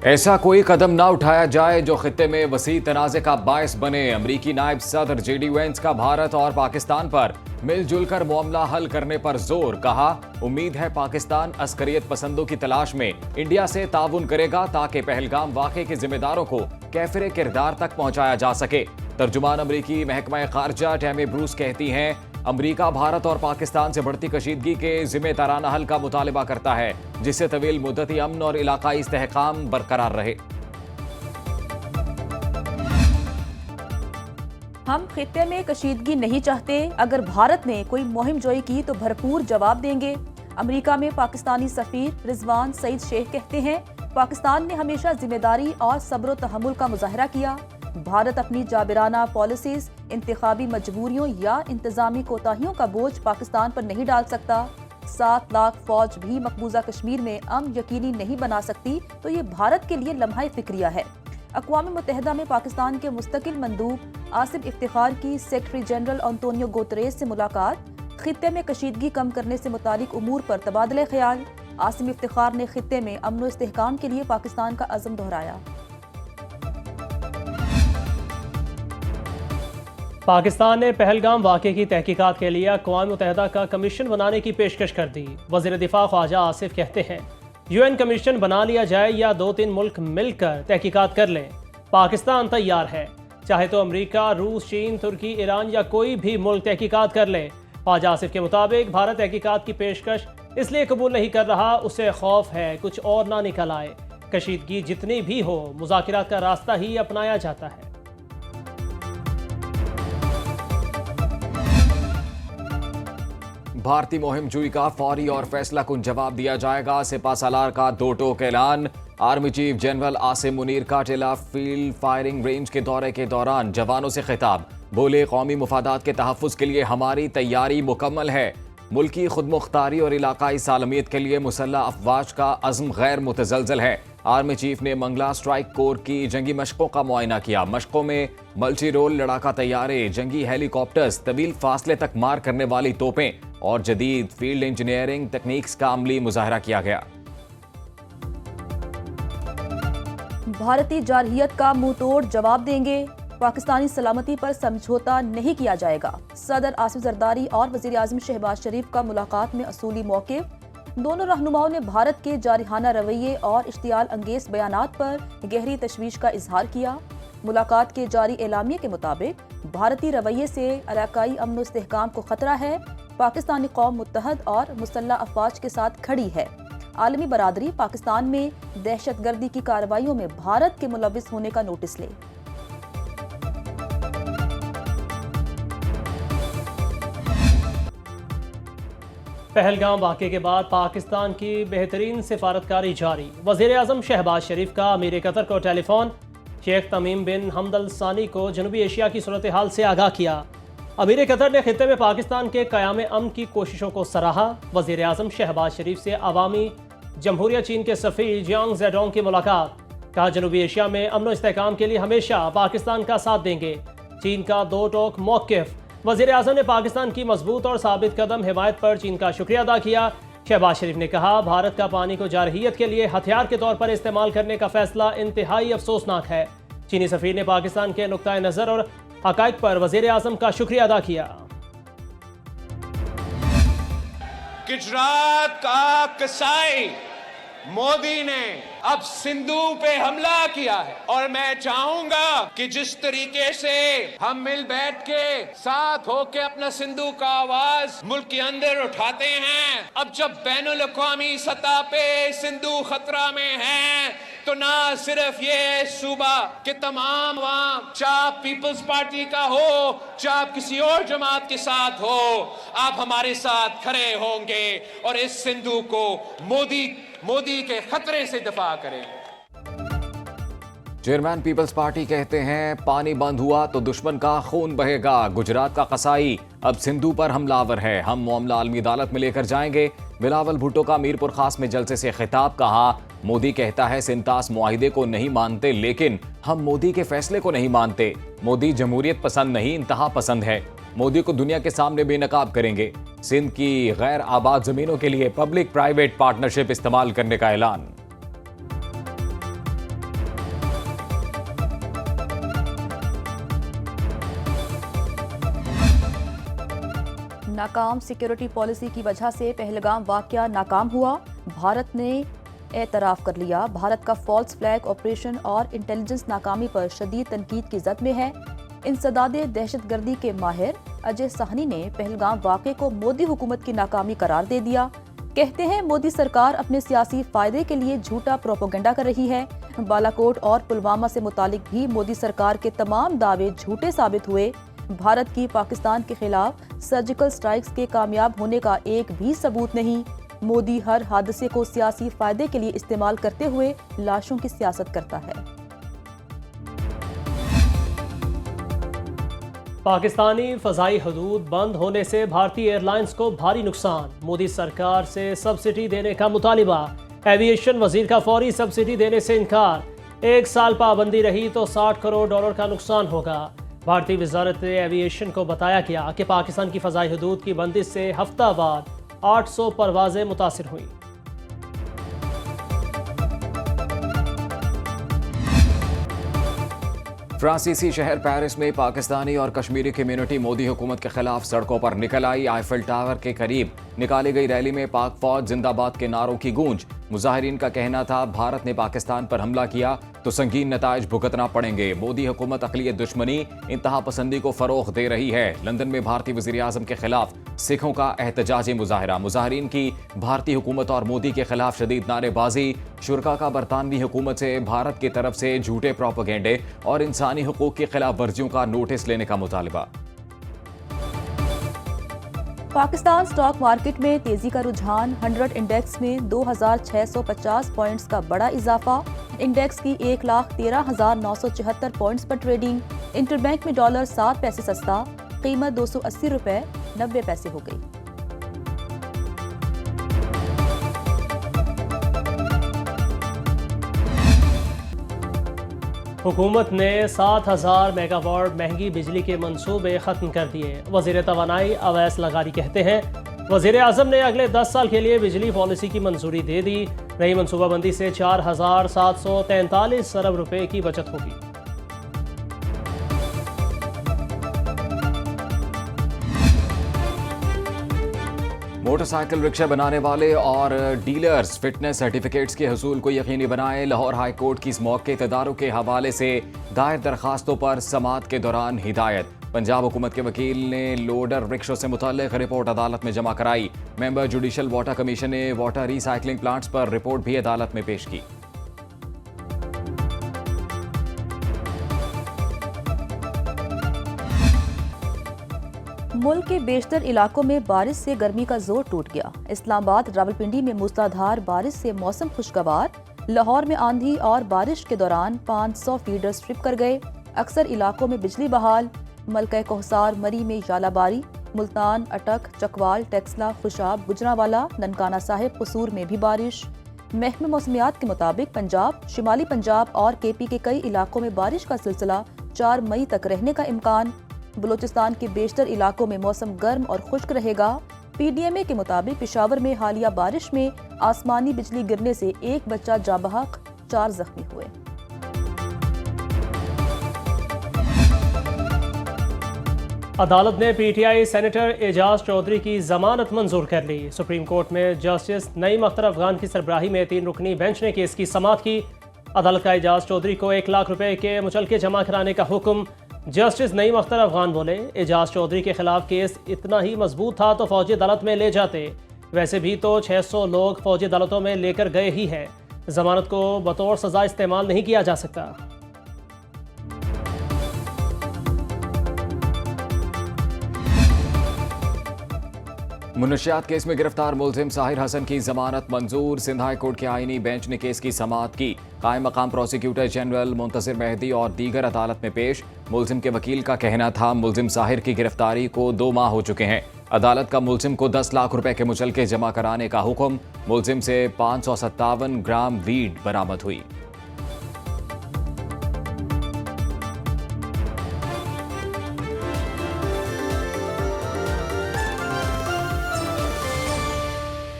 ऐसा कोई कदम ना उठाया जाए जो खित्ते में वसी तनाज़े का बायस बने। अमरीकी नायब सदर जेडी वेंस का भारत और पाकिस्तान पर मिलजुल कर मामला हल करने पर जोर। कहा, उम्मीद है पाकिस्तान अस्करियत पसंदों की तलाश में इंडिया से ताउन करेगा ताकि पहलगाम वाक़े के जिम्मेदारों को कैफिर किरदार तक पहुंचाया जा सके। तर्जुमान अमरीकी महकमा खारजा टैमी ब्रूस कहती हैं, अमरीका भारत और पाकिस्तान से बढ़ती कशीदगी के जिम्मेदाराना हल का मुतालबा करता है, जिससे तवील मुद्दती अमन और इलाकाई इस्तेहकाम बरकरार रहे। हम खित्ते में कशीदगी नहीं चाहते। अगर भारत ने कोई मुहिम जोई की तो भरपूर जवाब देंगे। अमरीका में पाकिस्तानी सफीर रिजवान सईद शेख कहते हैं, पाकिस्तान ने हमेशा जिम्मेदारी और सब्र तहम्मुल का मुजाहरा किया। भारत अपनी जाबिराना पॉलिसीज, इंतखाबी मजबूरियों या इंतजामी कोताहियों का बोझ पाकिस्तान पर नहीं डाल सकता। 7 लाख फौज भी मकबूजा कश्मीर में अमन यकीनी नहीं बना सकती, तो ये भारत के लिए लम्हा फिक्रिया है। अक़वाम मुत्तहिदा में पाकिस्तान के मुस्तकिल मंदूब आसिम इफ्तिखार की सेक्रेटरी जनरल अंतोनियो गुतरेस से मुलाकात। खित्ते में कशीदगी कम करने से मुतालिक उमूर पर तबादले ख्याल। आसिम इफ्तिखार ने खित्ते में अमन व इस्तेहकाम के लिए पाकिस्तान का अज़म दोहराया। पाकिस्तान ने पहलगाम वाक़े की तहकीकात के लिए अक़वाम मुत्तहिदा का कमीशन बनाने की पेशकश कर दी। वज़ीर दिफा ख्वाजा आसिफ कहते हैं, UN कमीशन बना लिया जाए या 2-3 मुल्क मिलकर तहकीकात कर लें, पाकिस्तान तैयार है। चाहे तो अमरीका, रूस, चीन, तुर्की, ईरान या कोई भी मुल्क तहकीकात कर ले। ख्वाजा आसिफ के मुताबिक भारत तहकीकात की पेशकश इसलिए कबूल नहीं कर रहा, उसे खौफ है कुछ और ना निकल आए। कशीदगी जितनी भी हो, मुज़ाकरात का रास्ता ही अपनाया जाता है। भारतीय मुहिम जुई का फौरी और फैसला कुन जवाब दिया जाएगा। सिपा सालार का 2 टोक ऐलान। Army chief general Asim Munir का टिला फील्ड फायरिंग रेंज के दौरे के दौरान जवानों से खिताब। बोले, कौमी मुफादात के तहफ़्फ़ुज़ के लिए हमारी तैयारी मुकम्मल है। मुल्की खुद मुख्तारी और इलाकाई सालमियत के लिए मुसल्लह अफवाज का अज़्म गैर मुतज़लज़ल है। आर्मी चीफ ने मंगला स्ट्राइक कोर की जंगी मशकों का मुआयना किया। मशकों में मल्टी रोल लड़ाका तैयारे, जंगी हेलीकॉप्टर्स, तवील फासले तक मार करने वाली तोपें और जदीद फील्ड इंजीनियरिंग तकनीक्स का अमली मुजाहरा किया गया। भारतीय जारहियत का मुंह तोड़ जवाब देंगे। पाकिस्तानी सलामती पर समझौता नहीं किया जाएगा। सदर आसिफ जरदारी और वजीर आज़म शहबाज शरीफ का मुलाकात में असूली मौक़िफ़। दोनों रहनुमाओं ने भारत के जारहाना रवैये और इश्तियाल अंगेज बयानात पर गहरी तशवीश का इजहार किया। मुलाकात के जारी एलामिये के मुताबिक भारतीय रवैये से इलाकाई अमन व इस्तेहकाम को खतरा है। पाकिस्तानी कौम मुत्तहद और मुसल्लह अफवाज के साथ खड़ी है। आलमी बरादरी पाकिस्तान में दहशतगर्दी की कार्रवाइयों में भारत के मुलविस होने का नोटिस ले। पहलगाम वाक़े के बाद पाकिस्तान की बेहतरीन सिफारतकारी जारी। वज़ीर आज़म शहबाज शरीफ का अमीर कतर को टेलीफोन। शेख तमीम बिन हमदल सानी को जनूबी एशिया की सूरत हाल से आगाह किया। अमीर कतर ने खित्ते में पाकिस्तान के क़याम अमन की कोशिशों को सराहा। वज़ीर आज़म शहबाज शरीफ से अवामी जमहूरिया चीन के सफ़ीर जियांग ज़ेडोंग की मुलाकात। कहा, जनूबी एशिया में अमन व इस्तेहकाम के लिए हमेशा पाकिस्तान का साथ देंगे। चीन का 2 टोक मौक़िफ़। वज़ीर आज़म ने पाकिस्तान की मजबूत और साबित कदम हिमायत पर चीन का शुक्रिया अदा किया। शहबाज शरीफ ने कहा, भारत का पानी को जारहियत के लिए हथियार के तौर पर इस्तेमाल करने का फैसला इंतहाई अफसोसनाक है। चीनी सफ़ीर ने पाकिस्तान के नुक्ता नज़र और हक़ाइक़ पर वज़ीर आज़म का शुक्रिया अदा किया। गुजरात का कसाई मोदी ने अब सिंधु पे हमला किया है और मैं चाहूंगा कि जिस तरीके से हम मिल बैठ के साथ होके अपना सिंधु का आवाज मुल्क के अंदर उठाते हैं, अब जब बैनुल अक़वामी सतह पे सिंधु खतरा में है तो ना सिर्फ ये सूबा के तमाम अवाम, चाहे पीपल्स पार्टी का हो चाहे किसी और जमात के साथ हो, आप हमारे साथ खड़े होंगे और इस सिंधु को मोदी के खतरे से दफा करें। चेयरमैन पीपल्स पार्टी कहते हैं, पानी बंद हुआ तो दुश्मन का खून बहेगा। गुजरात का कसाई अब सिंधु पर हमलावर है, हम मामला आलमी अदालत में लेकर जाएंगे। बिलावल भुट्टो का मीरपुर खास में जलसे से खिताब। कहा, मोदी कहता है सिंतास मुआहिदे को नहीं मानते, लेकिन हम मोदी के फैसले को नहीं मानते। मोदी जमहूरियत पसंद नहीं, इंतहा पसंद है। मोदी को दुनिया के सामने बेनकाब करेंगे। सिंध की गैर आबाद जमीनों के लिए पब्लिक प्राइवेट पार्टनरशिप इस्तेमाल करने का ऐलान। नाकाम सिक्योरिटी पॉलिसी की वजह से पहलगाम वाकया नाकाम हुआ। भारत ने एतराफ़ कर लिया, भारत का फॉल्स फ्लैग ऑपरेशन और इंटेलिजेंस नाकामी पर शदीद तनकीद की जद में है। इंसदादे दहशतगर्दी के माहिर अजय साहनी ने पहलगाम वाक़े को मोदी हुकूमत की नाकामी करार दे दिया। कहते हैं मोदी सरकार अपने सियासी फायदे के लिए झूठा प्रोपेगेंडा कर रही है। बालाकोट और पुलवामा से मुतालिक भी मोदी सरकार के तमाम दावे झूठे साबित हुए। भारत की पाकिस्तान के खिलाफ सर्जिकल स्ट्राइक्स के कामयाब होने का एक भी सबूत नहीं। मोदी हर हादसे को सियासी फायदे के लिए इस्तेमाल करते हुए लाशों की सियासत करता है। पाकिस्तानी फ़ज़ाई हदूद बंद होने से भारतीय एयरलाइंस को भारी नुकसान, मोदी सरकार से सब्सिडी देने का मुतालिबा। एविएशन वजीर का फौरी सब्सिडी देने से इनकार। 1 साल पाबंदी रही तो $60 करोड़ का नुकसान होगा। भारतीय वजारत एविएशन को बताया गया कि पाकिस्तान की फ़ज़ाई हदूद की बंदिश से हफ्ता बाद 800 परवाजें मुतासिर हुई। फ्रांसीसी शहर पेरिस में पाकिस्तानी और कश्मीरी कम्युनिटी मोदी हुकूमत के खिलाफ सड़कों पर निकल आई। आईफिल टावर के करीब निकाली गई रैली में पाक फौज जिंदाबाद के नारों की गूंज। मुजाहिरीन का कहना था भारत ने पाकिस्तान पर हमला किया तो संगीन नताइज भुगतना पड़ेंगे। मोदी हुकूमत अक़लियत दुश्मनी, इंतहा पसंदी को फरोग़ दे रही है। लंदन में भारतीय वज़ीर आज़म के खिलाफ सिखों का एहतजाजी मुजाहरा। मुजाहिरीन की भारतीय हुकूमत और मोदी के खिलाफ शदीद नारेबाजी। शुरा का बरतानवी हुकूमत से भारत की तरफ से झूठे प्रोपेगेंडे और इंसानी हुकूक की खिलाफ वर्जियों का नोटिस लेने का मुतालबा। पाकिस्तान स्टॉक मार्केट में तेजी का रुझान, 100 इंडेक्स में 2650 पॉइंट्स का बड़ा इजाफा। इंडेक्स की 1,13,974 पॉइंट्स पर ट्रेडिंग। इंटरबैंक में डॉलर 7 पैसे सस्ता, कीमत $280.90 हो गई। हुकूमत ने 7,000 मेगावाट महंगी बिजली के मंसूबे ख़त्म कर दिए। वज़ीर तवानाई अवैस लगारी कहते हैं वज़ीर आज़म ने अगले 10 साल के लिए बिजली पॉलिसी की मंजूरी दे दी। नई मनसूबाबंदी से 4,743 अरब रुपए की बचत होगी। मोटरसाइकिल रिक्शा बनाने वाले और डीलर्स फिटनेस सर्टिफिकेट्स के हसूल को यकीनी बनाएं। लाहौर हाई कोर्ट की इस मौके इक़्तिदारों के हवाले से दायर दरखास्तों पर समाअत के दौरान हिदायत। पंजाब हुकूमत के वकील ने लोडर रिक्शों से मुतल्लिक रिपोर्ट अदालत में जमा कराई। मेंबर जुडिशल वाटर कमीशन ने वाटर रिसाइकलिंग प्लांट्स पर रिपोर्ट भी अदालत में पेश की। मुल्क के बेशतर इलाकों में बारिश से गर्मी का जोर टूट गया। इस्लामाबाद, रावलपिंडी में मूसलाधार बारिश से मौसम खुशगवार। लाहौर में आंधी और बारिश के दौरान 500 फीडर स्ट्रिप कर गए। अक्सर इलाकों में बिजली बहाल। मलका कोहसार, मरी में यालाबारी। मुल्तान, अटक, चकवाल, टेक्सला, खुशाब, गुजरावाला, ननकाना साहिब, कसूर में भी बारिश। महकमा मौसमियात के मुताबिक पंजाब, शिमाली पंजाब और केपी के कई इलाकों में बारिश का सिलसिला 4 मई तक रहने का इम्कान। बलूचिस्तान के बेशतर इलाकों में मौसम गर्म और खुश्क रहेगा। पीडीएमए के मुताबिक पेशावर में हालिया बारिश में आसमानी बिजली गिरने से 1 बच्चा जाँ बहक, 4 जख्मी हुए। अदालत ने पीटीआई सेनेटर एजाज चौधरी की जमानत मंजूर कर ली। सुप्रीम कोर्ट में जस्टिस नईम अख्तर अफगान की सरबराही में 3 रुकनी बेंच ने केस की समाअत की। अदालत का एजाज चौधरी को 1 लाख रुपए के मुचलके जमा कराने का हुक्म। जस्टिस नईम अख्तर अफगान बोले, एजाज चौधरी के खिलाफ केस इतना ही मजबूत था तो फौजी अदालत में ले जाते। वैसे भी तो 600 लोग फौजी अदालतों में लेकर गए ही हैं। जमानत को बतौर सजा इस्तेमाल नहीं किया जा सकता। मुनशियात केस में गिरफ्तार मुलजिम साहिर हसन की जमानत मंजूर। सिंध हाई कोर्ट के आईनी बेंच ने केस की समाअत की। कायम मकाम प्रोसिक्यूटर जनरल मुंतजिर मेहदी और दीगर अदालत में पेश। मुलजिम के वकील का कहना था मुलजिम साहिर की गिरफ्तारी को 2 माह हो चुके हैं। अदालत का मुलजिम को 10 लाख रुपए के मुचलके जमा कराने का हुक्म। मुलजिम से 557 ग्राम वीड बरामद हुई।